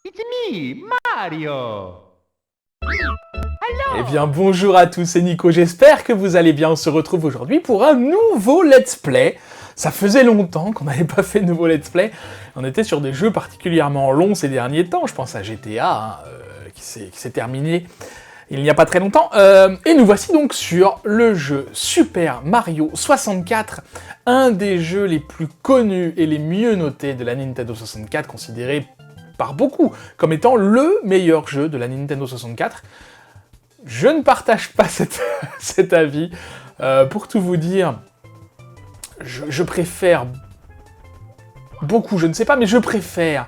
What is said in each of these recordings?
It's me, Mario! Eh bien bonjour à tous, c'est Nico, j'espère que vous allez bien. On se retrouve aujourd'hui pour un nouveau let's play. Ça faisait longtemps qu'on n'avait pas fait de nouveau let's play. On était sur des jeux particulièrement longs ces derniers temps, je pense à GTA, qui s'est terminé il n'y a pas très longtemps. Et nous voici donc sur le jeu Super Mario 64, un des jeux les plus connus et les mieux notés de la Nintendo 64, considéré par beaucoup comme étant le meilleur jeu de la Nintendo 64. Je ne partage pas cet avis. Pour tout vous dire, je préfère beaucoup, je ne sais pas, mais je préfère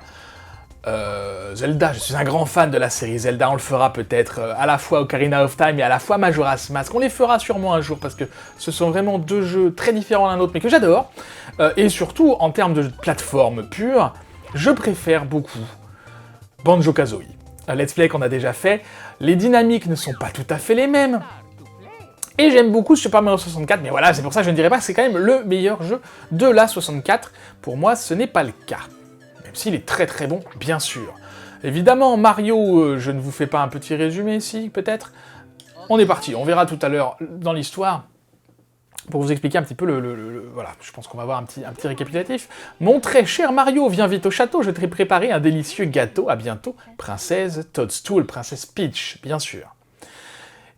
Zelda. Je suis un grand fan de la série Zelda. On le fera peut-être à la fois Ocarina of Time et à la fois Majora's Mask. On les fera sûrement un jour parce que ce sont vraiment deux jeux très différents l'un de l'autre, mais que j'adore. Et surtout, en termes de plateforme pure, je préfère beaucoup Banjo-Kazooie. Un let's play qu'on a déjà fait, les dynamiques ne sont pas tout à fait les mêmes, et j'aime beaucoup Super Mario 64, mais voilà, c'est pour ça que je ne dirais pas que c'est quand même le meilleur jeu de la 64. Pour moi, ce n'est pas le cas, même s'il est très très bon, bien sûr. Évidemment, Mario, je ne vous fais pas un petit résumé ici, peut-être. On est parti, on verra tout à l'heure dans l'histoire, pour vous expliquer un petit peu voilà, je pense qu'on va avoir un petit récapitulatif. Mon très cher Mario, viens vite au château, je t'ai préparé un délicieux gâteau, à bientôt. Princesse Toadstool, Princesse Peach, bien sûr.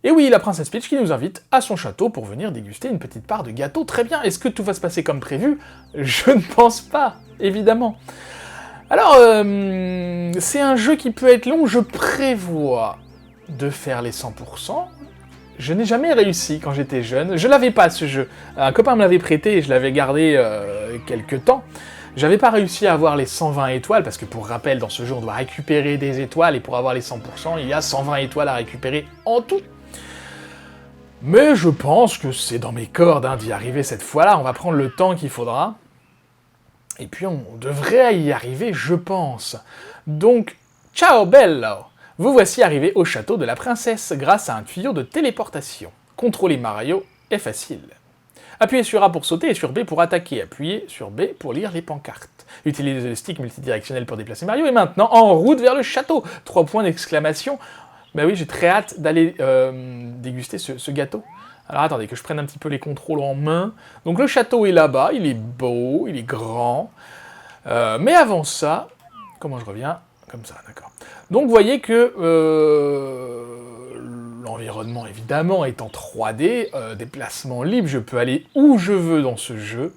Et oui, la Princesse Peach qui nous invite à son château pour venir déguster une petite part de gâteau. Très bien, est-ce que tout va se passer comme prévu? Je ne pense pas, évidemment. Alors, c'est un jeu qui peut être long, je prévois de faire les 100%. Je n'ai jamais réussi quand j'étais jeune, je l'avais pas ce jeu. Un copain me l'avait prêté et je l'avais gardé quelques temps. J'avais pas réussi à avoir les 120 étoiles, parce que pour rappel, dans ce jeu on doit récupérer des étoiles, et pour avoir les 100%, il y a 120 étoiles à récupérer en tout. Mais je pense que c'est dans mes cordes d'y arriver cette fois-là, on va prendre le temps qu'il faudra. Et puis on devrait y arriver, je pense. Donc, ciao bello! Vous voici arrivé au château de la princesse grâce à un tuyau de téléportation. Contrôler Mario est facile. Appuyez sur A pour sauter et sur B pour attaquer. Appuyez sur B pour lire les pancartes. Utilisez le stick multidirectionnel pour déplacer Mario. Et maintenant, en route vers le château. 3 points d'exclamation. Bah oui, j'ai très hâte d'aller déguster ce gâteau. Alors attendez, que je prenne un petit peu les contrôles en main. Donc le château est là-bas, il est beau, il est grand. Mais avant ça, comment je reviens? Comme ça, d'accord. Donc vous voyez que l'environnement, évidemment, est en 3D, déplacement libre, je peux aller où je veux dans ce jeu.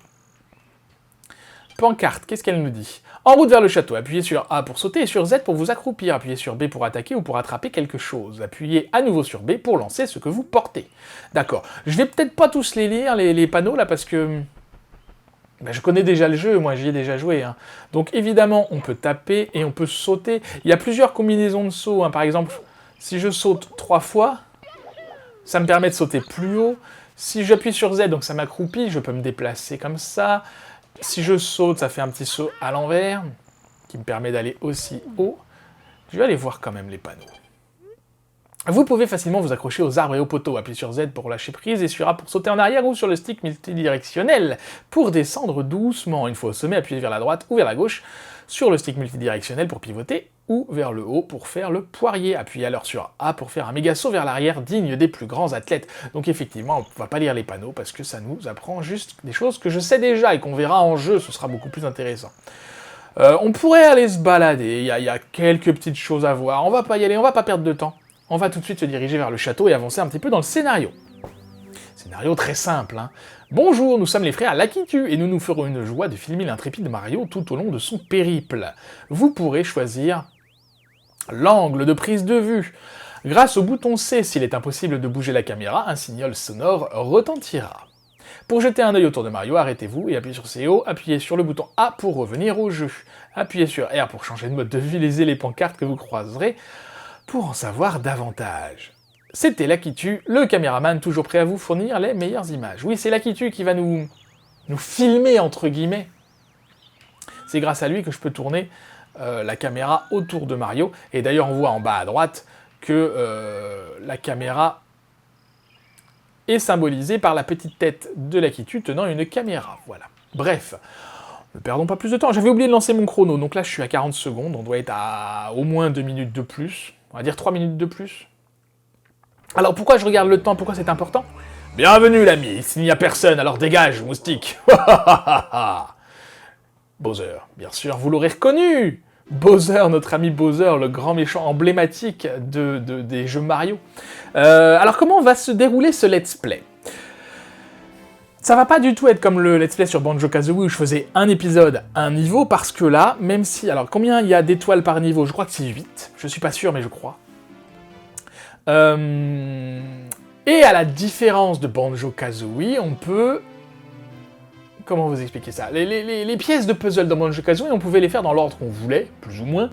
Pancarte, qu'est-ce qu'elle nous dit? En route vers le château, appuyez sur A pour sauter et sur Z pour vous accroupir. Appuyez sur B pour attaquer ou pour attraper quelque chose. Appuyez à nouveau sur B pour lancer ce que vous portez. D'accord. Je vais peut-être pas tous les lire, les panneaux, là, parce que ben, je connais déjà le jeu, moi j'y ai déjà joué. Hein. Donc évidemment, on peut taper et on peut sauter. Il y a plusieurs combinaisons de sauts. Hein. Par exemple, si je saute 3 fois, ça me permet de sauter plus haut. Si j'appuie sur Z, donc ça m'accroupit, je peux me déplacer comme ça. Si je saute, ça fait un petit saut à l'envers, qui me permet d'aller aussi haut. Je vais aller voir quand même les panneaux. Vous pouvez facilement vous accrocher aux arbres et aux poteaux. Appuyez sur Z pour lâcher prise et sur A pour sauter en arrière ou sur le stick multidirectionnel pour descendre doucement. Une fois au sommet, appuyez vers la droite ou vers la gauche sur le stick multidirectionnel pour pivoter ou vers le haut pour faire le poirier. Appuyez alors sur A pour faire un méga saut vers l'arrière digne des plus grands athlètes. Donc effectivement, on ne va pas lire les panneaux parce que ça nous apprend juste des choses que je sais déjà et qu'on verra en jeu, ce sera beaucoup plus intéressant. On pourrait aller se balader, il y a quelques petites choses à voir, on va pas y aller, on va pas perdre de temps. On va tout de suite se diriger vers le château et avancer un petit peu dans le scénario. Scénario très simple, hein. Bonjour, nous sommes les frères Lakitu et nous nous ferons une joie de filmer l'intrépide Mario tout au long de son périple. Vous pourrez choisir l'angle de prise de vue. Grâce au bouton C, s'il est impossible de bouger la caméra, un signal sonore retentira. Pour jeter un œil autour de Mario, arrêtez-vous et appuyez sur CO, appuyez sur le bouton A pour revenir au jeu. Appuyez sur R pour changer de mode de vue, lisez les pancartes que vous croiserez pour en savoir davantage. C'était Lakitu, le caméraman toujours prêt à vous fournir les meilleures images. Oui, c'est Lakitu qui va nous filmer, entre guillemets. C'est grâce à lui que je peux tourner la caméra autour de Mario. Et d'ailleurs, on voit en bas à droite que la caméra est symbolisé par la petite tête de Lakitu tenant une caméra, voilà. Bref, ne perdons pas plus de temps, j'avais oublié de lancer mon chrono, donc là je suis à 40 secondes, on doit être à au moins 2 minutes de plus, on va dire 3 minutes de plus. Alors pourquoi je regarde le temps, pourquoi c'est important? Bienvenue l'ami, s'il n'y a personne, alors dégage, moustique. Bowser, bien sûr, vous l'aurez reconnu. Bowser, notre ami Bowser, le grand méchant emblématique des jeux Mario. Alors comment va se dérouler ce let's play? Ça va pas du tout être comme le let's play sur Banjo-Kazooie où je faisais un épisode, un niveau, parce que là, même si... Alors combien il y a d'étoiles par niveau? Je crois que c'est 8, je suis pas sûr mais je crois. Et à la différence de Banjo-Kazooie, on peut... Comment vous expliquer ça? Les pièces de puzzle dans Banjo-Kazooie, on pouvait les faire dans l'ordre qu'on voulait, plus ou moins.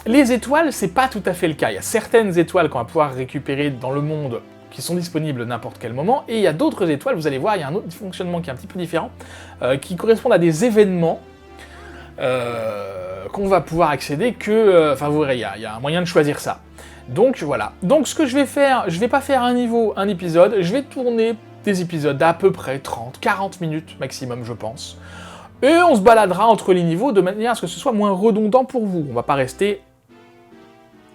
Les étoiles, c'est pas tout à fait le cas. Il y a certaines étoiles qu'on va pouvoir récupérer dans le monde qui sont disponibles à n'importe quel moment, et il y a d'autres étoiles, vous allez voir, il y a un autre fonctionnement qui est un petit peu différent, qui correspondent à des événements qu'on va pouvoir accéder que... Enfin, vous verrez, il y a un moyen de choisir ça. Donc, voilà. Donc, ce que je vais faire, je vais pas faire un niveau, un épisode, je vais tourner des épisodes d'à peu près 30, 40 minutes maximum, je pense. Et on se baladera entre les niveaux de manière à ce que ce soit moins redondant pour vous. On va pas rester...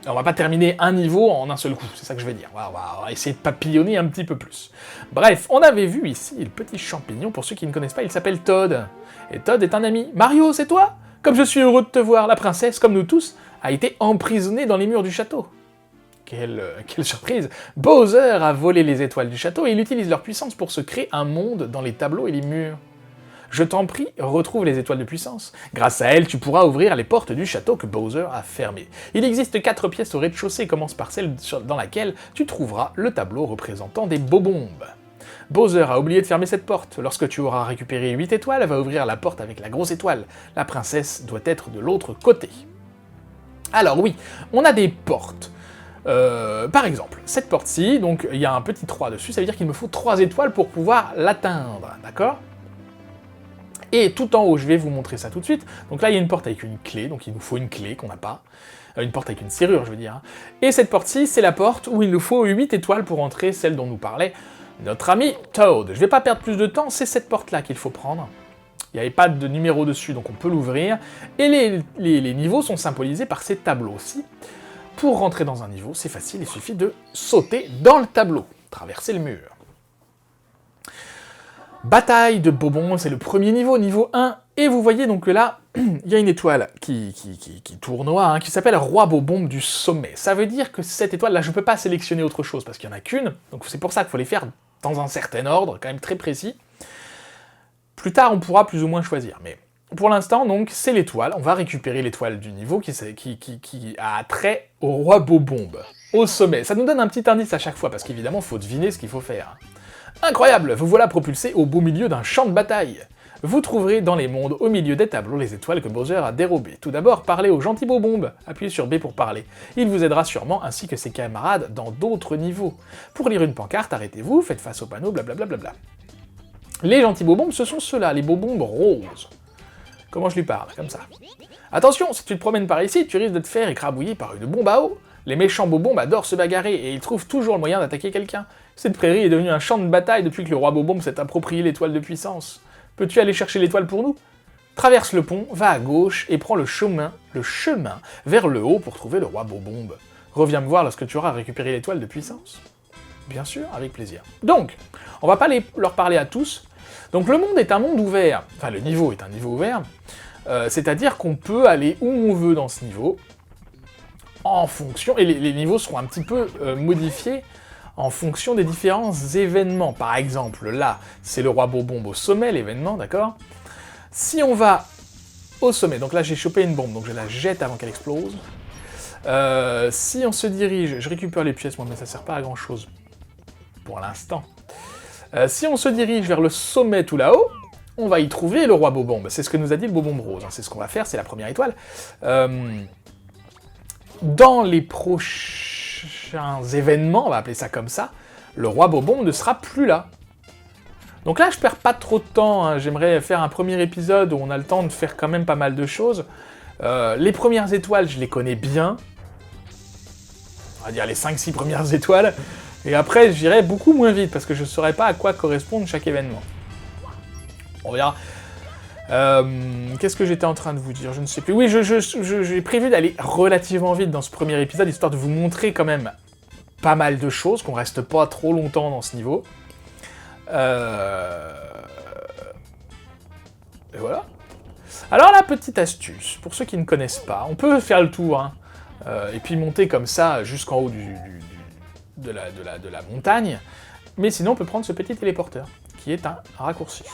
On va pas terminer un niveau en un seul coup, c'est ça que je vais dire. On va essayer de papillonner un petit peu plus. Bref, on avait vu ici le petit champignon, pour ceux qui ne connaissent pas, il s'appelle Toad. Et Toad est un ami. Mario, c'est toi? Comme je suis heureux de te voir, la princesse, comme nous tous, a été emprisonnée dans les murs du château. Quelle surprise! Bowser a volé les étoiles du château et il utilise leur puissance pour se créer un monde dans les tableaux et les murs. Je t'en prie, retrouve les étoiles de puissance. Grâce à elles, tu pourras ouvrir les portes du château que Bowser a fermées. Il existe 4 pièces au rez-de-chaussée et commence par celle dans laquelle tu trouveras le tableau représentant des bobombes. Bowser a oublié de fermer cette porte. Lorsque tu auras récupéré 8 étoiles, elle va ouvrir la porte avec la grosse étoile. La princesse doit être de l'autre côté. Alors oui, on a des portes. Par exemple, cette porte-ci, donc il y a un petit 3 dessus, ça veut dire qu'il me faut 3 étoiles pour pouvoir l'atteindre, d'accord? Et tout en haut, je vais vous montrer ça tout de suite, donc là il y a une porte avec une clé, donc il nous faut une clé qu'on n'a pas, une porte avec une serrure je veux dire, hein. Et cette porte-ci, c'est la porte où il nous faut 8 étoiles pour entrer, celle dont nous parlait notre ami Toad. Je vais pas perdre plus de temps, c'est cette porte-là qu'il faut prendre. Il n'y avait pas de numéro dessus, donc on peut l'ouvrir, et les niveaux sont symbolisés par ces tableaux-ci. Pour rentrer dans un niveau, c'est facile, il suffit de sauter dans le tableau, traverser le mur. Bataille de Bobon, c'est le premier niveau, niveau 1, et vous voyez donc que là, il y a une étoile qui tournoie, hein, qui s'appelle Roi Bobombe du sommet. Ça veut dire que cette étoile-là, je ne peux pas sélectionner autre chose, parce qu'il n'y en a qu'une, donc c'est pour ça qu'il faut les faire dans un certain ordre, quand même très précis. Plus tard, on pourra plus ou moins choisir, mais... Pour l'instant, donc, c'est l'étoile. On va récupérer l'étoile du niveau qui a trait au roi Bobombe, au sommet. Ça nous donne un petit indice à chaque fois, parce qu'évidemment, il faut deviner ce qu'il faut faire. Incroyable! Vous voilà propulsé au beau milieu d'un champ de bataille. Vous trouverez dans les mondes, au milieu des tableaux, les étoiles que Bowser a dérobées. Tout d'abord, parlez au gentil Bobombe. Appuyez sur B pour parler. Il vous aidera sûrement, ainsi que ses camarades, dans d'autres niveaux. Pour lire une pancarte, arrêtez-vous, faites face au panneau, blablabla. Les gentils Bobombes, ce sont ceux-là, les Bobombes roses. Comment je lui parle? Comme ça. Attention, si tu te promènes par ici, tu risques de te faire écrabouiller par une bombe à eau. Les méchants Bobombes adorent se bagarrer, et ils trouvent toujours le moyen d'attaquer quelqu'un. Cette prairie est devenue un champ de bataille depuis que le roi Bobombe s'est approprié l'étoile de puissance. Peux-tu aller chercher l'étoile pour nous? Traverse le pont, va à gauche, et prends le chemin vers le haut pour trouver le roi Bobombe. Reviens me voir lorsque tu auras récupéré l'étoile de puissance. Bien sûr, avec plaisir. Donc, on va pas leur parler à tous. Donc le monde est un monde ouvert, enfin le niveau est un niveau ouvert, c'est-à-dire qu'on peut aller où on veut dans ce niveau, en fonction, et les niveaux seront un petit peu modifiés en fonction des différents événements. Par exemple, là, c'est le roi Bobombe au sommet, l'événement, d'accord? Si on va au sommet, donc là j'ai chopé une bombe, donc je la jette avant qu'elle explose. Si on se dirige, je récupère les pièces moi, mais ça sert pas à grand chose, pour l'instant. Si on se dirige vers le sommet tout là-haut, on va y trouver le roi Bobombe. C'est ce que nous a dit le Bobombe rose, hein. C'est ce qu'on va faire, c'est la première étoile. Dans les prochains événements, on va appeler ça comme ça, le roi Bobombe ne sera plus là. Donc là, je perds pas trop de temps, hein. J'aimerais faire un premier épisode où on a le temps de faire quand même pas mal de choses. Les premières étoiles, je les connais bien. On va dire les 5-6 premières étoiles. Et après, j'irai beaucoup moins vite, parce que je ne saurais pas à quoi correspond chaque événement. On verra. Qu'est-ce que j'étais en train de vous dire? Je ne sais plus. Oui, j'ai prévu d'aller relativement vite dans ce premier épisode, histoire de vous montrer quand même pas mal de choses, qu'on reste pas trop longtemps dans ce niveau. Et voilà. Alors la petite astuce, pour ceux qui ne connaissent pas, on peut faire le tour, hein, et puis monter comme ça jusqu'en haut de la montagne, mais sinon on peut prendre ce petit téléporteur, qui est un raccourci.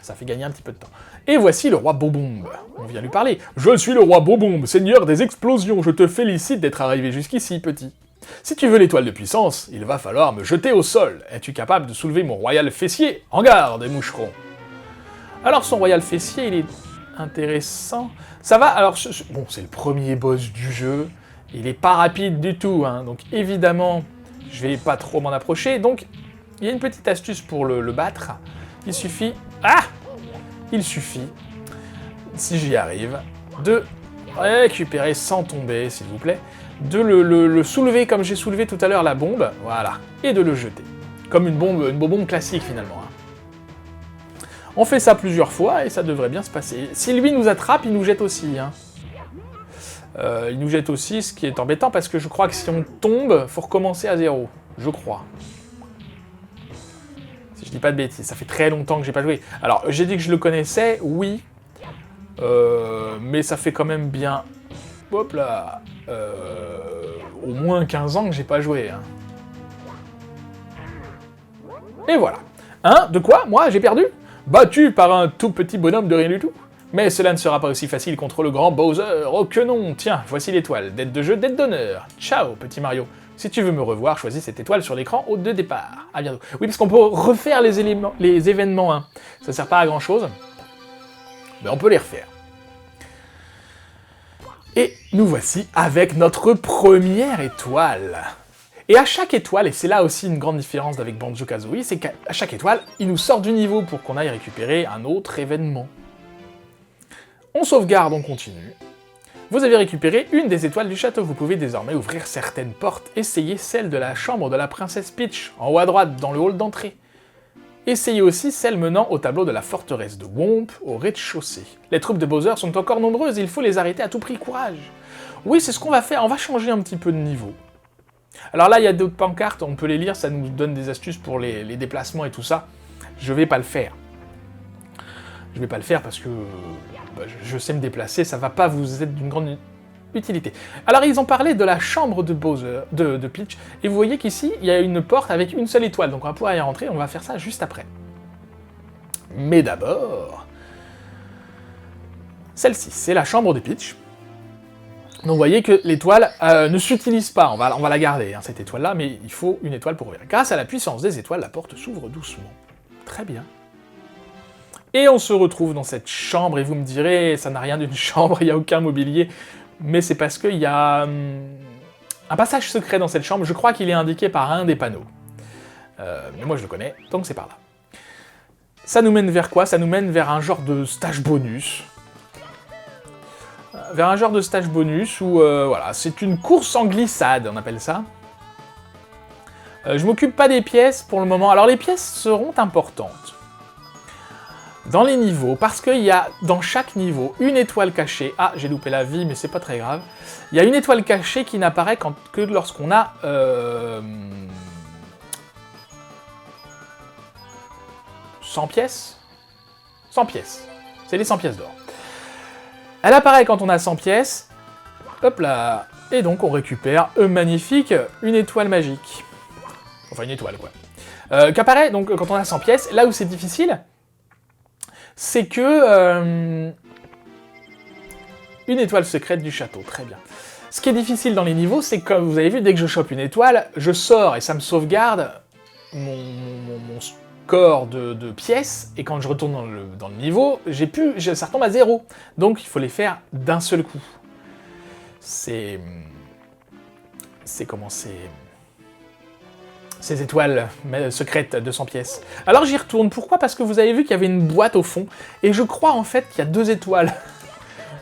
Ça fait gagner un petit peu de temps. Et voici le roi Bobombe. On vient lui parler. « Je suis le roi Bobombe, seigneur des explosions. Je te félicite d'être arrivé jusqu'ici, petit. Si tu veux l'étoile de puissance, il va falloir me jeter au sol. Es-tu capable de soulever mon royal fessier? En garde, moucheron !» Alors son royal fessier, il est intéressant. Ça va, alors, bon, c'est le premier boss du jeu. Il est pas rapide du tout, hein, donc évidemment, je vais pas trop m'en approcher. Donc, il y a une petite astuce pour le battre. Il suffit... Ah! Il suffit, si j'y arrive, de récupérer sans tomber, s'il vous plaît, de le soulever comme j'ai soulevé tout à l'heure la bombe, voilà, et de le jeter. Comme une bombe classique, finalement. Hein. On fait ça plusieurs fois, et ça devrait bien se passer. Si lui nous attrape, il nous jette aussi. Hein. Il nous jette aussi, ce qui est embêtant, parce que je crois que si on tombe, faut recommencer à zéro. Je crois. Si je dis pas de bêtises, ça fait très longtemps que j'ai pas joué. Alors, j'ai dit que je le connaissais, oui. Mais ça fait quand même bien... Hop là au moins 15 ans que j'ai pas joué. Hein. Et voilà. Hein? De quoi? Moi, j'ai perdu? Battu par un tout petit bonhomme de rien du tout. Mais cela ne sera pas aussi facile contre le grand Bowser. Oh que non! Tiens, voici l'étoile. Dette de jeu, dette d'honneur. Ciao, petit Mario. Si tu veux me revoir, choisis cette étoile sur l'écran au de départ. À bientôt. Oui, parce qu'on peut refaire les événements. Hein. Ça sert pas à grand chose. Mais on peut les refaire. Et nous voici avec notre première étoile. Et à chaque étoile, et c'est là aussi une grande différence avec Banjo-Kazooie, c'est qu'à chaque étoile, il nous sort du niveau pour qu'on aille récupérer un autre événement. On sauvegarde, on continue. Vous avez récupéré une des étoiles du château. Vous pouvez désormais ouvrir certaines portes. Essayez celle de la chambre de la princesse Peach, en haut à droite, dans le hall d'entrée. Essayez aussi celle menant au tableau de la forteresse de Womp, au rez-de-chaussée. Les troupes de Bowser sont encore nombreuses, il faut les arrêter à tout prix, courage. Oui, c'est ce qu'on va faire, on va changer un petit peu de niveau. Alors là, il y a d'autres pancartes, on peut les lire, ça nous donne des astuces pour les déplacements et tout ça. Je vais pas le faire. Je vais pas le faire parce que je sais me déplacer, ça va pas vous être d'une grande utilité. Alors ils ont parlé de la chambre de Bowser, de Peach, et vous voyez qu'ici, il y a une porte avec une seule étoile, donc on va pouvoir y rentrer, on va faire ça juste après. Mais d'abord... Celle-ci, c'est la chambre de Peach. Donc vous voyez que l'étoile ne s'utilise pas, on va la garder, hein, cette étoile-là, mais il faut une étoile pour ouvrir. Grâce à la puissance des étoiles, la porte s'ouvre doucement. Très bien. Et on se retrouve dans cette chambre, et vous me direz, ça n'a rien d'une chambre, il n'y a aucun mobilier, mais c'est parce qu'il y a un passage secret dans cette chambre, je crois qu'il est indiqué par un des panneaux. Mais moi je le connais, donc c'est par là. Ça nous mène vers quoi? Ça nous mène vers un genre de stage bonus. Vers un genre de stage bonus où, voilà, c'est une course en glissade, on appelle ça. Je m'occupe pas des pièces pour le moment, alors les pièces seront importantes. Dans les niveaux, parce qu'il y a dans chaque niveau une étoile cachée. Ah, j'ai loupé la vie, mais c'est pas très grave. Il y a une étoile cachée qui n'apparaît que lorsqu'on a... 100 pièces 100 pièces. C'est les 100 pièces d'or. Elle apparaît quand on a 100 pièces. Hop là. Et donc on récupère, magnifique, une étoile magique. Enfin une étoile, quoi. Qu'apparaît donc quand on a 100 pièces. Là où c'est difficile... c'est que... une étoile secrète du château, très bien. Ce qui est difficile dans les niveaux, c'est que, comme vous avez vu, dès que je chope une étoile, je sors et ça me sauvegarde mon score de pièces, et quand je retourne dans le niveau, ça retombe à 0. Donc il faut les faire d'un seul coup. C'est comment c'est... Ces étoiles secrètes de 100 pièces. Alors j'y retourne, pourquoi? Parce que vous avez vu qu'il y avait une boîte au fond, et je crois en fait qu'il y a 2 étoiles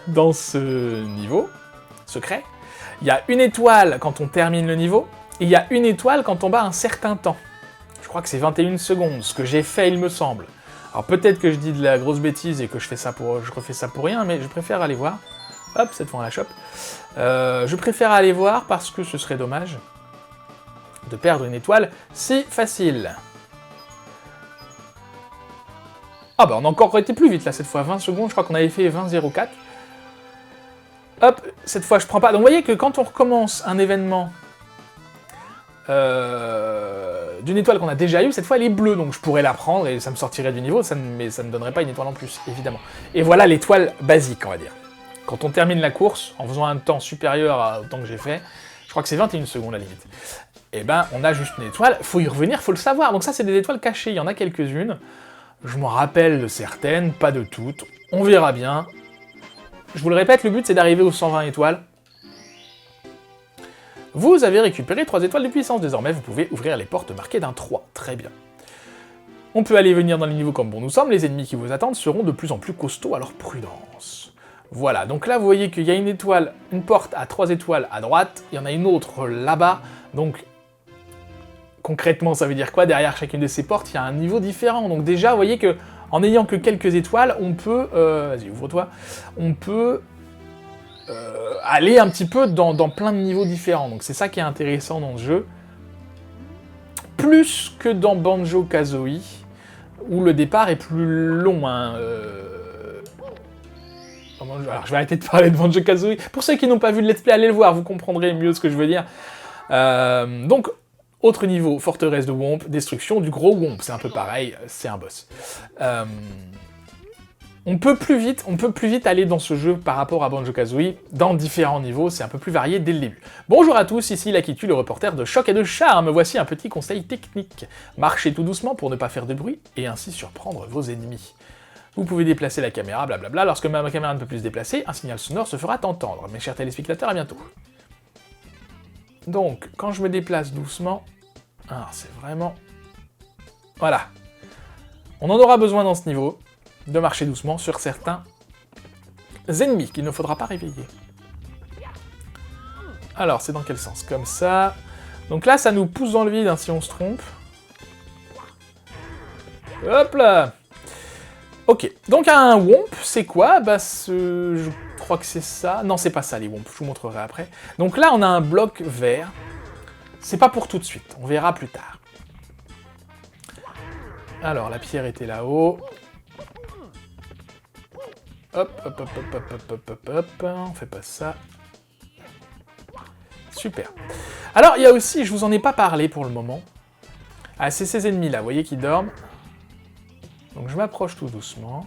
dans ce niveau secret. Il y a une étoile quand on termine le niveau, il y a une étoile quand on bat un certain temps. Je crois que c'est 21 secondes, ce que j'ai fait, il me semble. Alors peut-être que je dis de la grosse bêtise et que je refais ça pour rien, mais je préfère aller voir. Hop, cette fois on la chope. Je préfère aller voir parce que ce serait dommage de perdre une étoile si facile. Ah bah on a encore été plus vite là cette fois, 20 secondes, je crois qu'on avait fait 20,04. Hop, cette fois je prends pas. Donc vous voyez que quand on recommence un événement d'une étoile qu'on a déjà eue, cette fois elle est bleue, donc je pourrais la prendre et ça me sortirait du niveau, mais ça ne donnerait pas une étoile en plus, évidemment. Et voilà l'étoile basique, on va dire. Quand on termine la course, en faisant un temps supérieur au temps que j'ai fait, je crois que c'est 21 secondes à la limite, et ben on a juste une étoile, faut y revenir, faut le savoir. Donc ça c'est des étoiles cachées, il y en a quelques-unes, je m'en rappelle de certaines, pas de toutes, on verra bien. Je vous le répète, le but c'est d'arriver aux 120 étoiles. Vous avez récupéré 3 étoiles de puissance, désormais vous pouvez ouvrir les portes marquées d'un 3, très bien. On peut aller venir dans les niveaux comme bon nous sommes, les ennemis qui vous attendent seront de plus en plus costauds, alors prudence. Voilà, donc là vous voyez qu'il y a une étoile, une porte à 3 étoiles à droite, il y en a une autre là-bas, donc concrètement ça veut dire quoi? Derrière chacune de ces portes, il y a un niveau différent, donc déjà vous voyez que en n'ayant que quelques étoiles, on peut, vas-y ouvre-toi, on peut aller un petit peu dans plein de niveaux différents, donc c'est ça qui est intéressant dans le jeu, plus que dans Banjo-Kazooie, où le départ est plus long, hein, alors je vais arrêter de parler de Banjo-Kazooie, pour ceux qui n'ont pas vu le let's play, allez le voir, vous comprendrez mieux ce que je veux dire. Donc, autre niveau, forteresse de Whomp, destruction du gros Whomp, c'est un peu pareil, c'est un boss. On peut plus vite aller dans ce jeu par rapport à Banjo-Kazooie, dans différents niveaux, c'est un peu plus varié dès le début. Bonjour à tous, ici Lakitu, le reporter de Choc et de Charme. Voici un petit conseil technique. Marchez tout doucement pour ne pas faire de bruit, et ainsi surprendre vos ennemis. Vous pouvez déplacer la caméra, blablabla. Lorsque ma caméra ne peut plus se déplacer, un signal sonore se fera entendre. Mes chers téléspectateurs, à bientôt. Donc, quand je me déplace doucement... Ah, c'est vraiment... Voilà. On en aura besoin dans ce niveau, de marcher doucement sur certains ennemis qu'il ne faudra pas réveiller. Alors, c'est dans quel sens? Comme ça. Donc là, ça nous pousse dans le vide, hein, si on se trompe. Hop là! Ok, donc un Whomp, c'est quoi? Bah, je crois que c'est ça. Non, c'est pas ça, les Whomp, je vous montrerai après. Donc là, on a un bloc vert. C'est pas pour tout de suite, on verra plus tard. Alors, la pierre était là-haut. Hop, hop, hop, hop, hop, hop, hop, hop, hop, on fait pas ça. Super. Alors, il y a aussi, je vous en ai pas parlé pour le moment. Ah, c'est ces ennemis-là, vous voyez, qui dorment. Donc je m'approche tout doucement,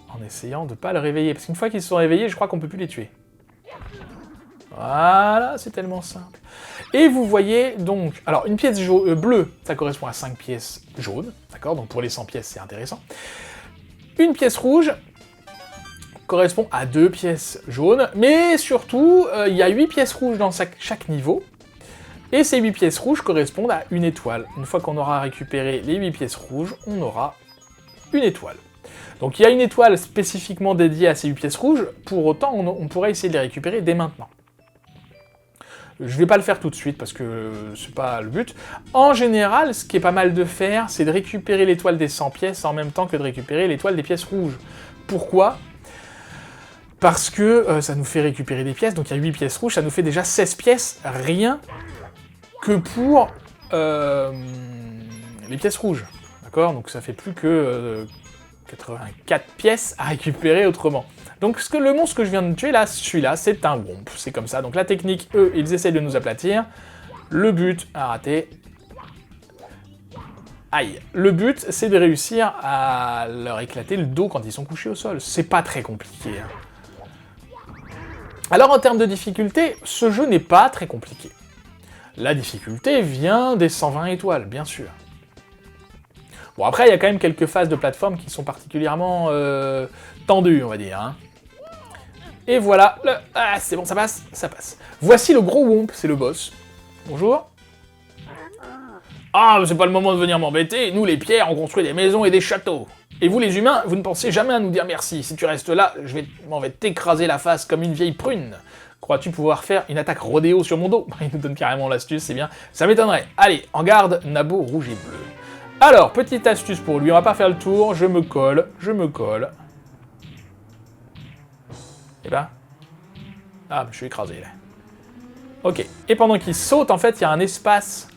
en essayant de ne pas le réveiller, parce qu'une fois qu'ils se sont réveillés, je crois qu'on peut plus les tuer. Voilà, c'est tellement simple. Et vous voyez donc, alors une pièce bleue, ça correspond à 5 pièces jaunes, d'accord? Donc pour les 100 pièces, c'est intéressant. Une pièce rouge correspond à 2 pièces jaunes, mais surtout, il y a 8 pièces rouges dans chaque niveau, et ces 8 pièces rouges correspondent à une étoile. Une fois qu'on aura récupéré les 8 pièces rouges, on aura une étoile. Donc il y a une étoile spécifiquement dédiée à ces 8 pièces rouges, pour autant on pourrait essayer de les récupérer dès maintenant. Je vais pas le faire tout de suite parce que c'est pas le but. En général, ce qui est pas mal de faire, c'est de récupérer l'étoile des 100 pièces en même temps que de récupérer l'étoile des pièces rouges. Pourquoi? Parce que ça nous fait récupérer des pièces, donc il y a 8 pièces rouges, ça nous fait déjà 16 pièces, rien que pour les pièces rouges, d'accord? Donc ça fait plus que 84 pièces à récupérer autrement. Donc le monstre que je viens de tuer là, celui-là, c'est un Whomp, c'est comme ça. Donc la technique, eux, ils essayent de nous aplatir. Le but, à rater. Aïe. Le but, c'est de réussir à leur éclater le dos quand ils sont couchés au sol. C'est pas très compliqué, hein. Alors en termes de difficulté, ce jeu n'est pas très compliqué. La difficulté vient des 120 étoiles, bien sûr. Bon, après, il y a quand même quelques phases de plateforme qui sont particulièrement tendues, on va dire. Hein. Et voilà, ah, c'est bon, ça passe, ça passe. Voici le gros Whomp, c'est le boss. Bonjour. Ah, c'est pas le moment de venir m'embêter, nous les pierres, on construit des maisons et des châteaux. Et vous les humains, vous ne pensez jamais à nous dire merci. Si tu restes là, je vais t'écraser la face comme une vieille prune. Crois-tu pouvoir faire une attaque rodéo sur mon dos? Il nous donne carrément l'astuce, c'est bien. Ça m'étonnerait. Allez, en garde, Nabo rouge et bleu. Alors, petite astuce pour lui, on va pas faire le tour, je me colle. Et ben... Ah, je suis écrasé, là. Ok, et pendant qu'il saute, en fait, il y a un espace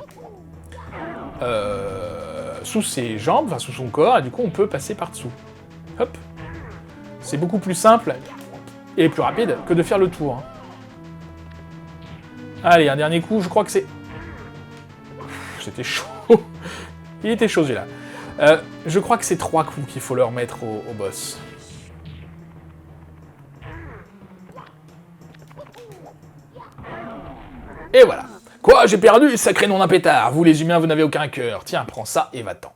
sous ses jambes, enfin sous son corps, et du coup, on peut passer par-dessous. Hop. C'est beaucoup plus simple et plus rapide que de faire le tour. Hein. Allez, un dernier coup, je crois que c'est... C'était chaud. Il était chaud, celui-là. Je crois que c'est 3 coups qu'il faut leur mettre au boss. Et voilà. Quoi, j'ai perdu, sacré nom d'un pétard. Vous, les humains, vous n'avez aucun cœur. Tiens, prends ça et va-t'en.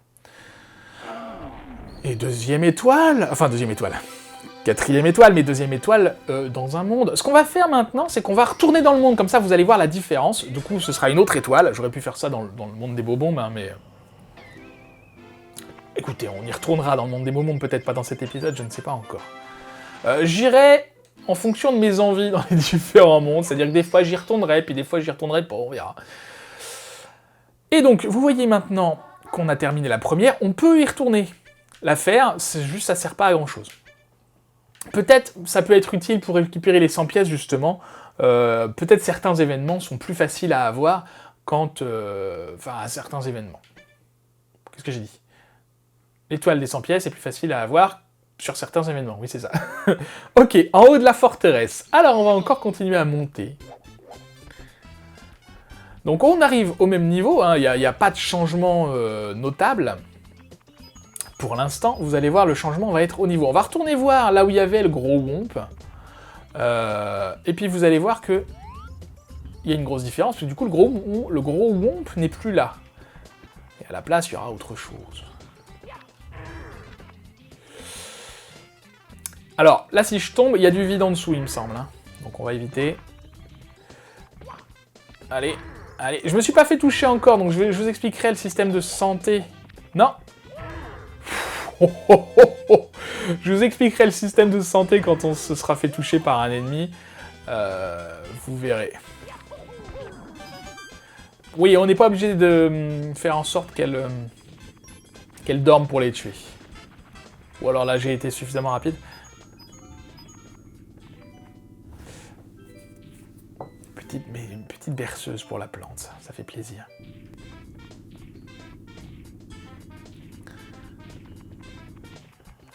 Et deuxième étoile... Enfin, deuxième étoile. 4e étoile, mais 2e étoile dans un monde. Ce qu'on va faire maintenant, c'est qu'on va retourner dans le monde, comme ça vous allez voir la différence. Du coup, ce sera une autre étoile. J'aurais pu faire ça dans le monde des Bobombes, hein, mais... Écoutez, on y retournera dans le monde des Bobombes, peut-être pas dans cet épisode, je ne sais pas encore. J'irai en fonction de mes envies dans les différents mondes, c'est-à-dire que des fois j'y retournerai, puis des fois j'y retournerai pas, on verra. Et donc, vous voyez maintenant qu'on a terminé la première, on peut y retourner. La faire, c'est juste, ça sert pas à grand-chose. Peut-être, ça peut être utile pour récupérer les 100 pièces, justement. Peut-être certains événements sont plus faciles à avoir quand... Enfin, à certains événements. Qu'est-ce que j'ai dit? L'étoile des 100 pièces est plus facile à avoir sur certains événements, oui, c'est ça. Ok, en haut de la forteresse. Alors, on va encore continuer à monter. Donc, on arrive au même niveau, hein, il n'y a pas de changement notable. Pour l'instant, vous allez voir, le changement va être au niveau. On va retourner voir là où il y avait le gros Womp. Et puis vous allez voir que il y a une grosse différence, parce que du coup, le gros Womp n'est plus là. Et à la place, il y aura autre chose. Alors, là, si je tombe, il y a du vide en dessous, il me semble. Hein. Donc on va éviter. Allez, allez. Je me suis pas fait toucher encore, donc je vous expliquerai le système de santé. Non. Je vous expliquerai le système de santé quand on se sera fait toucher par un ennemi. Vous verrez. Oui, on n'est pas obligé de faire en sorte qu'elle dorme pour les tuer. Ou alors là, j'ai été suffisamment rapide. Mais une petite berceuse pour la plante, ça fait plaisir.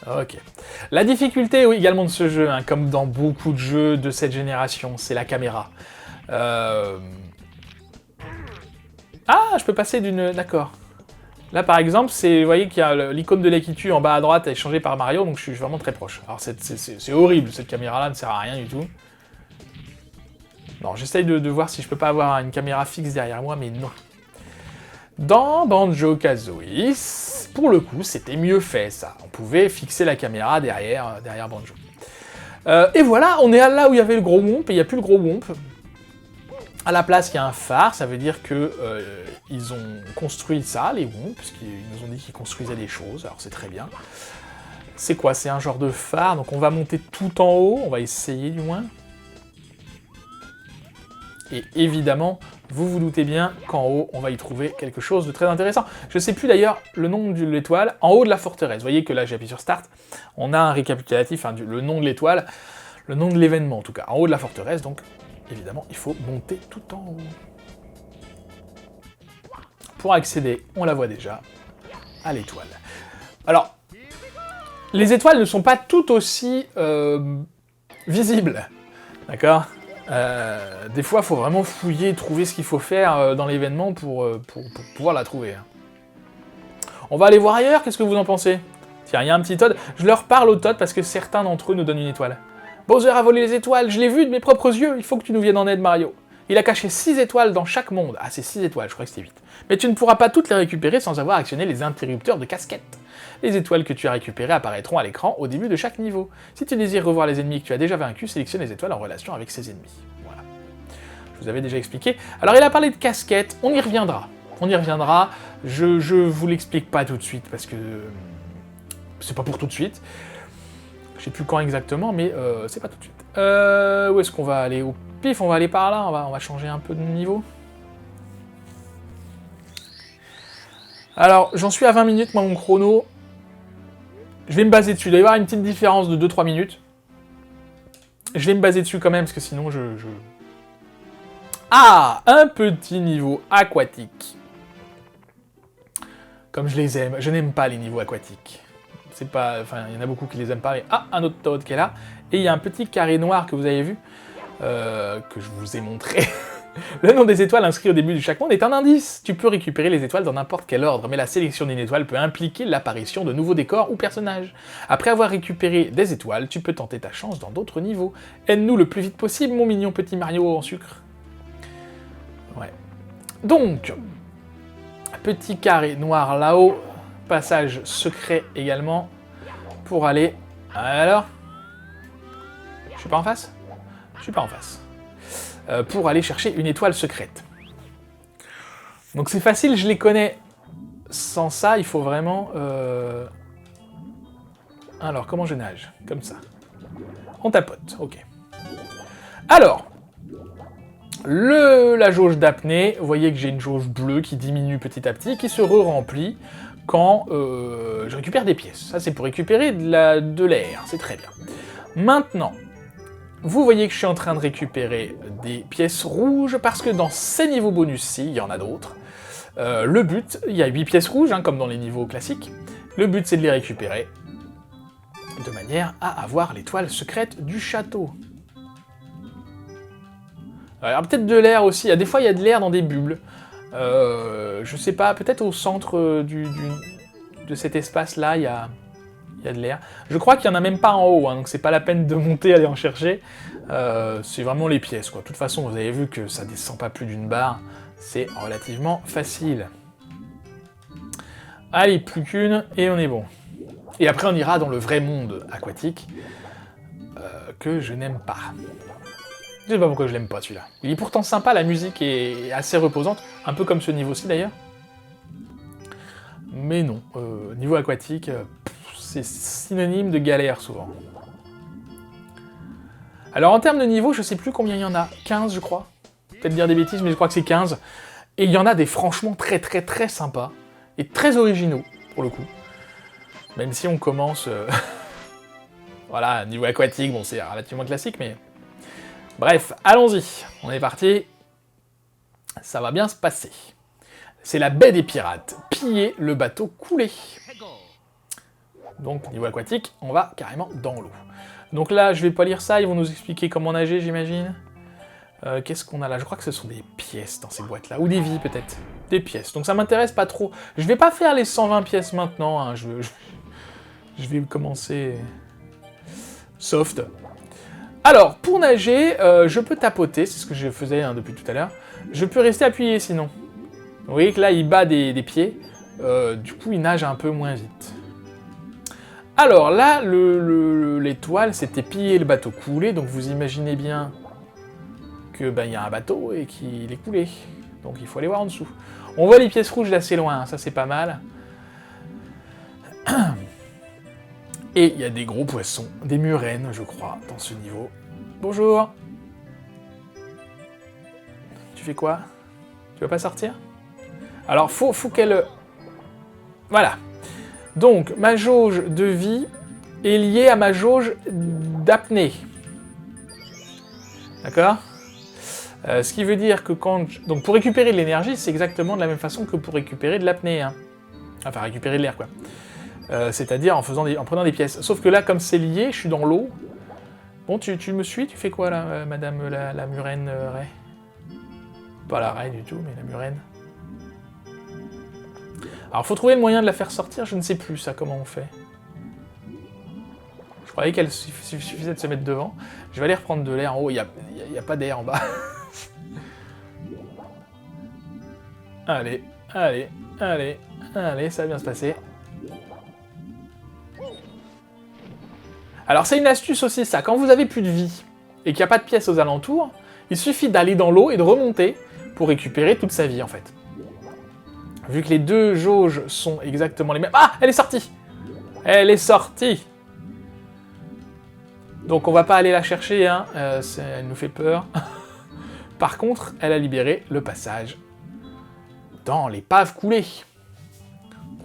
Ok. La difficulté oui, également de ce jeu, hein, comme dans beaucoup de jeux de cette génération, c'est la caméra. Ah, je peux passer d'une... D'accord. Là, par exemple, vous voyez qu'il y a l'icône de Lakitu en bas à droite, elle est changée par Mario, donc je suis vraiment très proche. Alors, c'est horrible, cette caméra-là ne sert à rien du tout. Non, j'essaye de voir si je peux pas avoir une caméra fixe derrière moi, mais non. Dans Banjo-Kazooie, pour le coup, c'était mieux fait, ça. On pouvait fixer la caméra derrière Banjo. Et voilà, on est là où il y avait le gros Womp, et il n'y a plus le gros Womp. À la place, il y a un phare, ça veut dire que ils ont construit ça, les Womp, puisqu'ils nous ont dit qu'ils construisaient des choses, alors c'est très bien. C'est quoi? C'est un genre de phare, donc on va monter tout en haut, on va essayer du moins. Et évidemment, vous vous doutez bien qu'en haut, on va y trouver quelque chose de très intéressant. Je ne sais plus d'ailleurs le nom de l'étoile, en haut de la forteresse. Vous voyez que là, j'appuie sur Start, on a un récapitulatif, hein, le nom de l'étoile, le nom de l'événement en tout cas, en haut de la forteresse, donc évidemment, il faut monter tout en haut. Pour accéder, on la voit déjà, à l'étoile. Alors, les étoiles ne sont pas toutes aussi visibles, d'accord ? Des fois, il faut vraiment fouiller, trouver ce qu'il faut faire dans l'événement pour pouvoir la trouver. On va aller voir ailleurs, qu'est-ce que vous en pensez? Tiens, il y a un petit Toad. Je leur parle au Toad parce que certains d'entre eux nous donnent une étoile. Bowser a volé les étoiles, je l'ai vu de mes propres yeux, il faut que tu nous viennes en aide, Mario. Il a caché 6 étoiles dans chaque monde. Ah, c'est 6 étoiles, je crois que c'était 8. Mais tu ne pourras pas toutes les récupérer sans avoir actionné les interrupteurs de casquette. Les étoiles que tu as récupérées apparaîtront à l'écran au début de chaque niveau. Si tu désires revoir les ennemis que tu as déjà vaincus, sélectionne les étoiles en relation avec ces ennemis. Voilà. Je vous avais déjà expliqué. Alors il a parlé de casquette, on y reviendra. On y reviendra. Je vous l'explique pas tout de suite parce que c'est pas pour tout de suite. Je sais plus quand exactement, mais c'est pas tout de suite. Où est-ce qu'on va aller? Au pif, on va aller par là, on va changer un peu de niveau. Alors, j'en suis à 20 minutes, moi, mon chrono. Je vais me baser dessus. Il doit y avoir une petite différence de 2-3 minutes. Je vais me baser dessus quand même, parce que sinon, Ah, un petit niveau aquatique. Comme je les aime. Je n'aime pas les niveaux aquatiques. C'est pas... Enfin, il y en a beaucoup qui les aiment pas, mais... Ah, un autre Toad qui est là. Et il y a un petit carré noir que vous avez vu, que je vous ai montré. Le nom des étoiles inscrit au début de chaque monde est un indice. Tu peux récupérer les étoiles dans n'importe quel ordre, mais la sélection d'une étoile peut impliquer l'apparition de nouveaux décors ou personnages. Après avoir récupéré des étoiles, tu peux tenter ta chance dans d'autres niveaux. Aide-nous le plus vite possible, mon mignon petit Mario en sucre. Ouais. Donc, petit carré noir là-haut, passage secret également, pour aller... Alors, je suis pas en face? Je suis pas en face. Pour aller chercher une étoile secrète. Donc c'est facile, je les connais. Sans ça, il faut vraiment... Alors, comment je nage? Comme ça. On tapote, ok. Alors, la jauge d'apnée, vous voyez que j'ai une jauge bleue qui diminue petit à petit, qui se re-remplit quand je récupère des pièces. Ça, c'est pour récupérer de l'air, c'est très bien. Maintenant, vous voyez que je suis en train de récupérer des pièces rouges, parce que dans ces niveaux bonus-ci, il y en a d'autres, le but, il y a 8 pièces rouges, hein, comme dans les niveaux classiques, le but c'est de les récupérer, de manière à avoir l'étoile secrète du château. Alors peut-être de l'air aussi, des fois il y a de l'air dans des bulles, je sais pas, peut-être au centre de cet espace-là, il y a de l'air. Je crois qu'il n'y en a même pas en haut, hein, donc c'est pas la peine de monter, aller en chercher. C'est vraiment les pièces, quoi. De toute façon, vous avez vu que ça descend pas plus d'une barre, c'est relativement facile. Allez, plus qu'une, et on est bon. Et après, on ira dans le vrai monde aquatique, que je n'aime pas. Je sais pas pourquoi je l'aime pas, celui-là. Il est pourtant sympa, la musique est assez reposante, un peu comme ce niveau-ci, d'ailleurs. Mais non, niveau aquatique... c'est synonyme de galère, souvent. Alors, en termes de niveau, je sais plus combien il y en a. 15, je crois. Peut-être dire des bêtises, mais je crois que c'est 15. Et il y en a des franchement très très très sympas. Et très originaux, pour le coup. Même si on commence... Voilà, niveau aquatique, bon, c'est relativement classique, mais... Bref, allons-y. On est parti. Ça va bien se passer. C'est la baie des pirates. Piller le bateau coulé. Donc, niveau aquatique, on va carrément dans l'eau. Donc là, je vais pas lire ça, ils vont nous expliquer comment nager, j'imagine. Qu'est-ce qu'on a là? Je crois que ce sont des pièces dans ces boîtes-là, ou des vies peut-être. Des pièces, donc ça m'intéresse pas trop. Je vais pas faire les 120 pièces maintenant, hein. Je vais commencer... soft. Alors, pour nager, je peux tapoter, c'est ce que je faisais hein, depuis tout à l'heure. Je peux rester appuyé sinon. Vous voyez que là, il bat des pieds, du coup, il nage un peu moins vite. Alors là, l'étoile, c'était piller le bateau coulé, donc vous imaginez bien que ben, y a un bateau et qu'il est coulé. Donc il faut aller voir en dessous. On voit les pièces rouges d'assez loin, hein, ça c'est pas mal. Et il y a des gros poissons, des murènes, je crois, dans ce niveau. Bonjour. Tu fais quoi? Tu vas pas sortir? Alors faut qu'elle... Voilà. Donc, ma jauge de vie est liée à ma jauge d'apnée. D'accord? Ce qui veut dire que quand... Donc, pour récupérer de l'énergie, c'est exactement de la même façon que pour récupérer de l'apnée. Hein. Enfin, récupérer de l'air, quoi. C'est-à-dire en prenant des pièces. Sauf que là, comme c'est lié, je suis dans l'eau. Bon, tu me suis? Tu fais quoi, là, madame la murène raie? Pas la raie du tout, mais la murène. Alors, faut trouver le moyen de la faire sortir, je ne sais plus, ça, comment on fait. Je croyais qu'elle suffisait de se mettre devant. Je vais aller reprendre de l'air en haut, il n'y a pas d'air en bas. Allez, allez, allez, allez, ça va bien se passer. Alors, c'est une astuce aussi, ça. Quand vous avez plus de vie, et qu'il n'y a pas de pièces aux alentours, il suffit d'aller dans l'eau et de remonter pour récupérer toute sa vie, en fait. Vu que les deux jauges sont exactement les mêmes... Ah! Elle est sortie! Elle est sortie! Donc on va pas aller la chercher, hein. Elle nous fait peur. par contre, elle a libéré le passage dans l'épave coulée.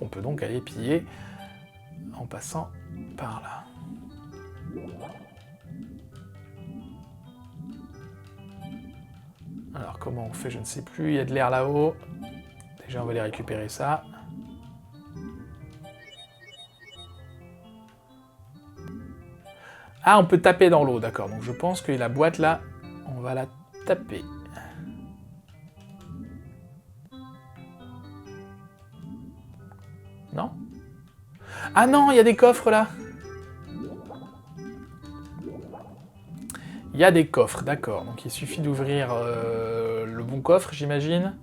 On peut donc aller piller en passant par là. Alors comment on fait, je ne sais plus, il y a de l'air là-haut. Déjà on va aller récupérer ça. Ah, on peut taper dans l'eau, d'accord. Donc je pense que la boîte là, on va la taper. Non? Ah non, il y a des coffres là. Il y a des coffres, d'accord. Donc il suffit d'ouvrir le bon coffre, j'imagine.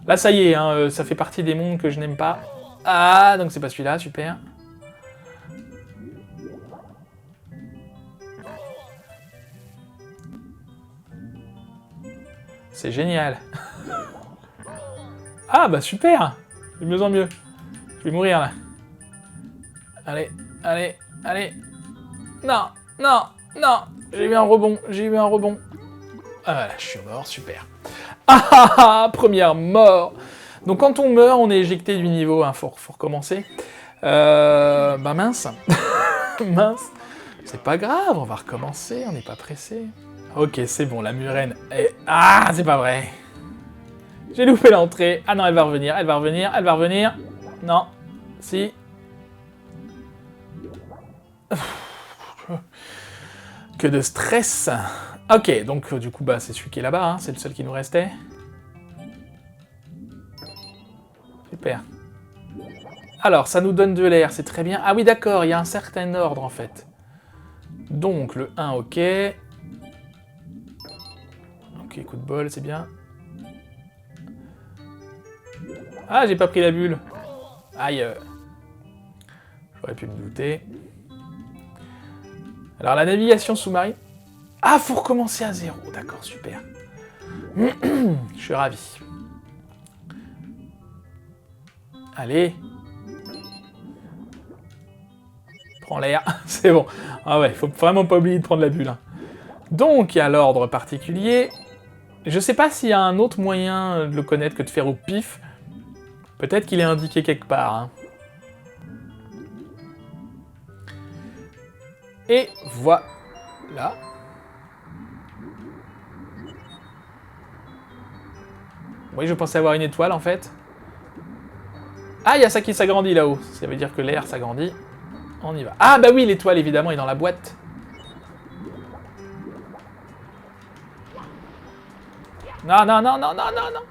Là, ça y est, hein, ça fait partie des mondes que je n'aime pas. Ah, donc c'est pas celui-là, super. C'est génial. Ah, bah super. De mieux en mieux. Je vais mourir, là. Allez, allez, allez. Non, non, non. J'ai eu un rebond, j'ai eu un rebond. Ah voilà, je suis mort, super. Ah ah ah, première mort. Donc quand on meurt, on est éjecté du niveau, hein, faut recommencer. Bah mince. Mince. C'est pas grave, on va recommencer, on n'est pas pressé. Ok, c'est bon, la murène est... Ah, c'est pas vrai. J'ai loupé l'entrée. Ah non, elle va revenir, elle va revenir, elle va revenir. Non. Si. Que de stress. Ok, donc du coup, bah, c'est celui qui est là-bas, hein, c'est le seul qui nous restait. Super. Alors, ça nous donne de l'air, c'est très bien. Ah oui, d'accord, il y a un certain ordre, en fait. Donc, le 1, ok. Ok, coup de bol, c'est bien. Ah, j'ai pas pris la bulle. Aïe. J'aurais pu me douter. Alors, la navigation sous-marine... Ah, faut recommencer à 0. D'accord, super. Je suis ravi. Allez. Prends l'air. C'est bon. Ah ouais, faut vraiment pas oublier de prendre la bulle. Hein. Donc, il y a l'ordre particulier. Je sais pas s'il y a un autre moyen de le connaître que de faire au pif. Peut-être qu'il est indiqué quelque part. Hein. Et voilà. Oui, je pensais avoir une étoile, en fait. Ah, il y a ça qui s'agrandit là-haut. Ça veut dire que l'air s'agrandit. On y va. Ah, bah oui, l'étoile, évidemment, est dans la boîte. Non, non, non, non, non, non, non.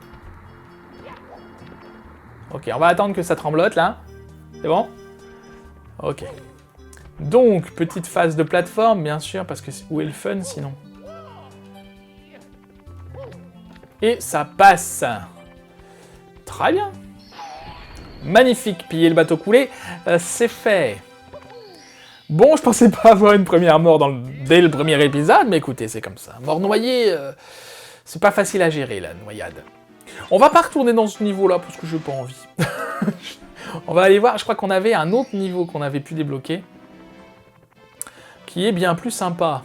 Ok, on va attendre que ça tremblote, là. C'est bon? Ok. Donc, petite phase de plateforme, bien sûr, parce que où est le fun, sinon? Et ça passe. Très bien. Magnifique, piller le bateau coulé, c'est fait. Bon, je pensais pas avoir une première mort dès le premier épisode, mais écoutez, c'est comme ça. Mort noyée, c'est pas facile à gérer, la noyade. On va pas retourner dans ce niveau-là, parce que j'ai pas envie. On va aller voir, je crois qu'on avait un autre niveau qu'on avait pu débloquer, qui est bien plus sympa.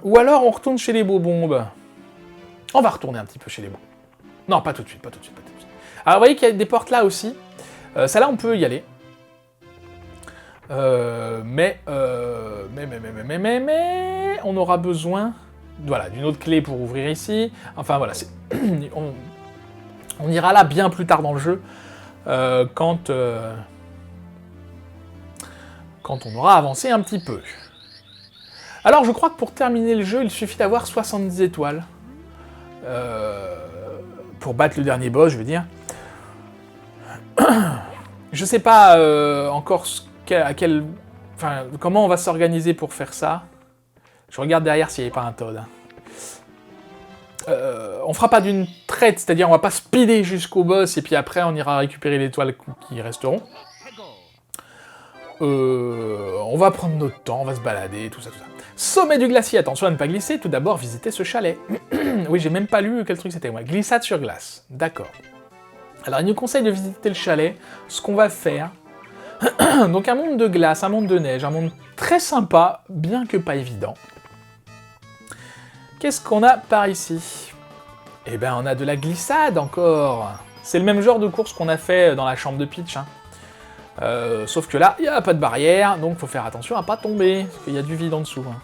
Ou alors on retourne chez les bobombes. On va retourner un petit peu chez les bobombes. Non, pas tout de suite, pas tout de suite, pas tout de suite. Alors vous voyez qu'il y a des portes là aussi. Celle-là, on peut y aller. Mais on aura besoin, voilà, d'une autre clé pour ouvrir ici. Enfin voilà, on ira là bien plus tard dans le jeu, quand on aura avancé un petit peu. Alors je crois que pour terminer le jeu, il suffit d'avoir 70 étoiles. Pour battre le dernier boss, je veux dire. Je sais pas encore comment on va s'organiser pour faire ça. Je regarde derrière s'il n'y avait pas un Toad. On fera pas d'une traite, c'est-à-dire on va pas speeder jusqu'au boss et puis après on ira récupérer les étoiles qui resteront. On va prendre notre temps, on va se balader, tout ça, tout ça. Sommet du glacier, attention à ne pas glisser, tout d'abord visiter ce chalet. Oui, j'ai même pas lu quel truc c'était, ouais. Glissade sur glace, d'accord. Alors il nous conseille de visiter le chalet, ce qu'on va faire, Donc un monde de glace, un monde de neige, un monde très sympa, bien que pas évident. Qu'est-ce qu'on a par ici? Eh ben on a de la glissade encore. C'est le même genre de course qu'on a fait dans la chambre de Peach. Hein. Sauf que là, il n'y a pas de barrière, donc faut faire attention à pas tomber, parce qu'il y a du vide en dessous. Hein.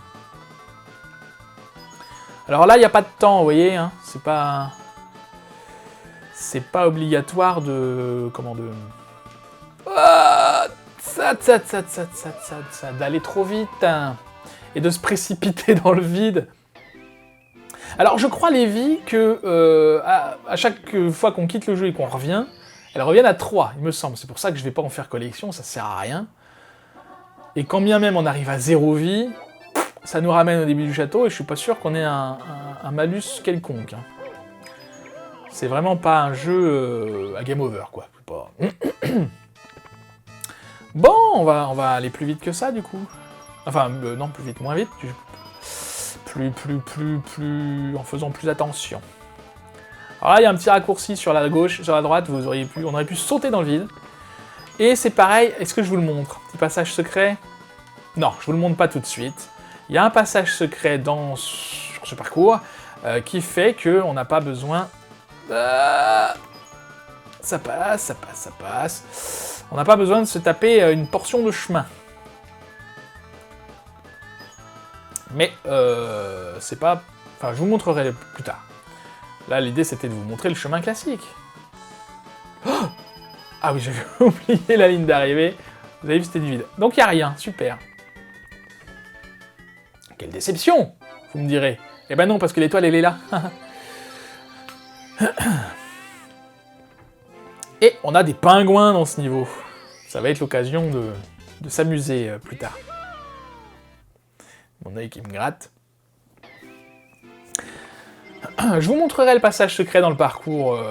Alors là, il n'y a pas de temps, vous voyez, hein. C'est pas obligatoire de... Comment de... d'aller trop vite, hein, et de se précipiter dans le vide. Alors je crois, Lévi, que à chaque fois qu'on quitte le jeu et qu'on revient, elles reviennent à 3, il me semble. C'est pour ça que je vais pas en faire collection, ça sert à rien. Et quand bien même on arrive à 0 vie, ça nous ramène au début du château et je suis pas sûr qu'on ait un malus quelconque. Hein. C'est vraiment pas un jeu à game over, quoi. Pas... Bon, on va aller plus vite que ça, du coup. Enfin, non, plus vite, moins vite. Plus... en faisant plus attention. Alors là, il y a un petit raccourci sur la gauche, sur la droite, on aurait pu sauter dans le vide. Et c'est pareil, est-ce que je vous le montre? Petit passage secret? Non, je vous le montre pas tout de suite. Il y a un passage secret dans ce parcours qui fait qu'on n'a pas besoin... ça passe. On n'a pas besoin de se taper une portion de chemin. Mais c'est pas... Enfin, je vous montrerai plus tard. Là, l'idée, c'était de vous montrer le chemin classique. Oh, ah oui, j'avais oublié la ligne d'arrivée. Vous avez vu, c'était du vide. Donc, il n'y a rien. Super. Quelle déception, vous me direz. Eh ben non, parce que l'étoile, elle est là. Et on a des pingouins dans ce niveau. Ça va être l'occasion de s'amuser plus tard. Mon œil qui me gratte. Je vous montrerai le passage secret dans le parcours. Vous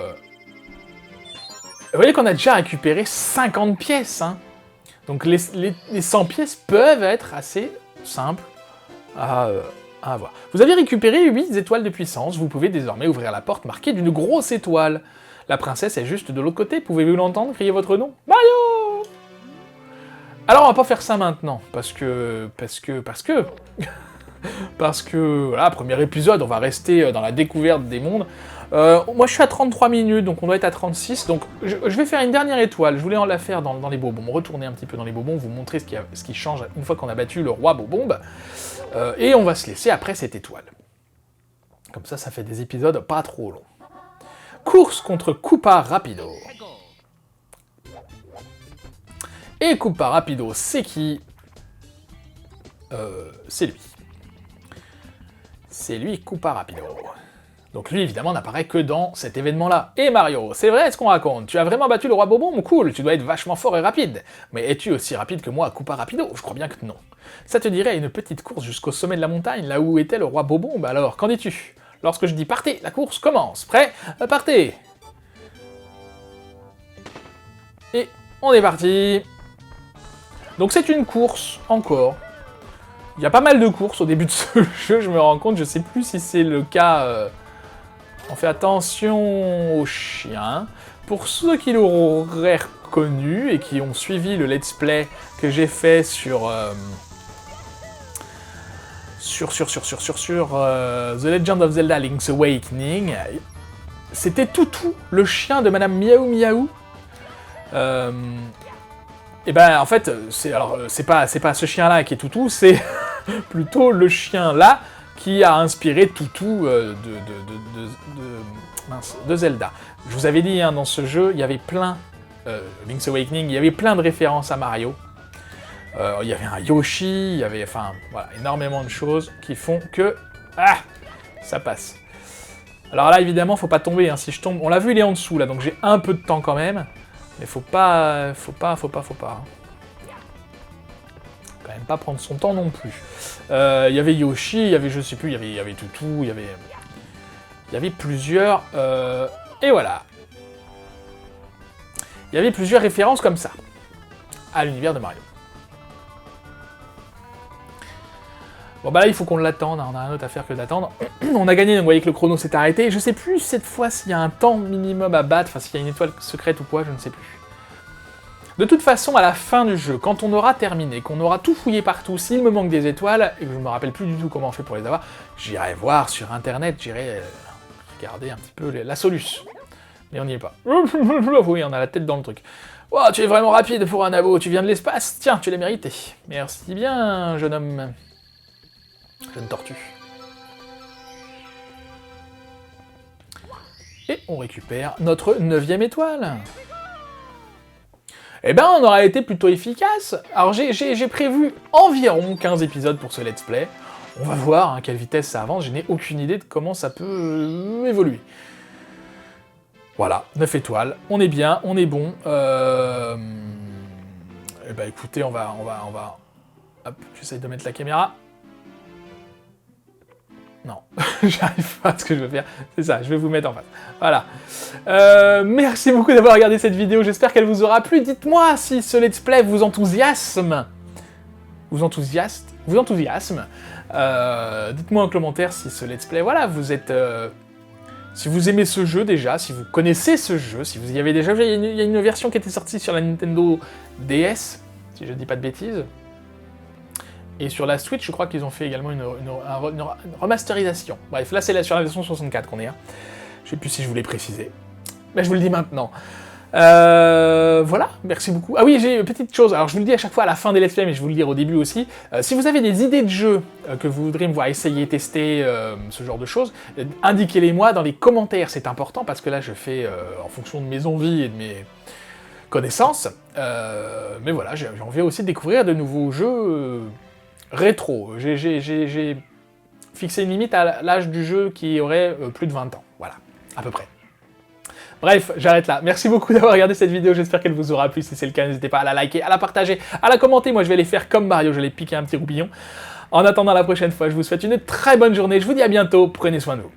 voyez qu'on a déjà récupéré 50 pièces. Hein. Donc les 100 pièces peuvent être assez simples à avoir. Vous avez récupéré 8 étoiles de puissance. Vous pouvez désormais ouvrir la porte marquée d'une grosse étoile. La princesse est juste de l'autre côté. Pouvez-vous l'entendre crier votre nom? Mario! Alors on va pas faire ça maintenant. Parce que, voilà, premier épisode, on va rester dans la découverte des mondes. Moi, je suis à 33 minutes, donc on doit être à 36. Donc, je vais faire une dernière étoile. Je voulais en la faire dans les Bobomb. Retourner un petit peu dans les Bobomb, vous montrer ce qui change une fois qu'on a battu le roi Bobomb. Et on va se laisser après cette étoile. Comme ça, ça fait des épisodes pas trop longs. Course contre Koopa Rapido. Et Koopa Rapido, c'est qui? C'est lui. C'est lui, Koopa Rapido. Donc lui, évidemment, n'apparaît que dans cet événement-là. Et Mario, c'est vrai ce qu'on raconte, tu as vraiment battu le roi Bobomb? Cool, tu dois être vachement fort et rapide. Mais es-tu aussi rapide que moi, Koopa Rapido? Je crois bien que non. Ça te dirait une petite course jusqu'au sommet de la montagne, là où était le roi Bobomb? Alors, qu'en dis-tu? Lorsque je dis partez, la course commence. Prêt? Partez! Et on est parti. Donc c'est une course, encore. Il y a pas mal de courses au début de ce jeu, je me rends compte, je sais plus si c'est le cas... On fait attention aux chiens. Pour ceux qui l'auraient reconnu et qui ont suivi le let's play que j'ai fait sur... The Legend of Zelda Link's Awakening, c'était Toutou, le chien de Madame Miaou Miaou. Et ben en fait, c'est pas ce chien-là qui est Toutou, c'est plutôt le chien-là qui a inspiré Toutou de Zelda. Je vous avais dit, hein, dans ce jeu, il y avait plein, Link's Awakening, il y avait plein de références à Mario. Il y avait un Yoshi, il y avait, enfin, voilà, énormément de choses qui font que, ça passe. Alors là, évidemment, faut pas tomber, hein, si je tombe, on l'a vu, il est en dessous, là, donc j'ai un peu de temps quand même, mais faut pas. Quand même pas prendre son temps non plus. Il y avait Yoshi, il y avait, je sais plus, il y avait Toutou, il y avait plusieurs... et voilà. Il y avait plusieurs références comme ça, à l'univers de Mario. Bon bah là, il faut qu'on l'attende, hein, on a rien d'autre à faire que d'attendre. On a gagné, donc vous voyez que le chrono s'est arrêté. Je sais plus cette fois s'il y a un temps minimum à battre, enfin s'il y a une étoile secrète ou quoi, je ne sais plus. De toute façon, à la fin du jeu, quand on aura terminé, qu'on aura tout fouillé partout, s'il me manque des étoiles, et que je me rappelle plus du tout comment on fait pour les avoir, j'irai voir sur internet, j'irai regarder un petit peu la solution. Mais on n'y est pas. Oui, on a la tête dans le truc. Oh, tu es vraiment rapide pour un abo, tu viens de l'espace. Tiens, tu l'as mérité. Merci bien, jeune homme. Jeune tortue. Et on récupère notre 9e étoile. Eh ben, on aura été plutôt efficace. Alors, j'ai prévu environ 15 épisodes pour ce let's play. On va voir à quelle vitesse ça avance, je n'ai aucune idée de comment ça peut évoluer. Voilà, 9 étoiles, on est bien, on est bon. Eh ben écoutez, on va... Hop, j'essaye de mettre la caméra. Non, j'arrive pas à ce que je veux faire. C'est ça, je vais vous mettre en face. Voilà. Merci beaucoup d'avoir regardé cette vidéo, j'espère qu'elle vous aura plu. Dites-moi si ce let's play vous enthousiasme. Dites-moi en commentaire si ce let's play, voilà, vous êtes... si vous aimez ce jeu déjà, si vous connaissez ce jeu, si vous y avez déjà joué, il y a une version qui était sortie sur la Nintendo DS, si je ne dis pas de bêtises. Et sur la Switch, je crois qu'ils ont fait également une remasterisation. Bref, là c'est sur la version 64 qu'on est. Hein. Je sais plus si je voulais préciser. Mais je vous le dis maintenant. Voilà, merci beaucoup. Ah oui, j'ai une petite chose, alors je vous le dis à chaque fois à la fin des let's play, mais je vais vous le dire au début aussi. Si vous avez des idées de jeux que vous voudriez me voir essayer, tester, ce genre de choses, indiquez-les moi dans les commentaires, c'est important, parce que là je fais en fonction de mes envies et de mes connaissances. Mais voilà, j'ai envie aussi de découvrir de nouveaux jeux rétro. J'ai fixé une limite à l'âge du jeu qui aurait plus de 20 ans, voilà, à peu près. Bref, j'arrête là. Merci beaucoup d'avoir regardé cette vidéo, j'espère qu'elle vous aura plu. Si c'est le cas, n'hésitez pas à la liker, à la partager, à la commenter. Moi, je vais les faire comme Mario, je vais les piquer un petit roupillon. En attendant la prochaine fois, je vous souhaite une très bonne journée. Je vous dis à bientôt, prenez soin de vous.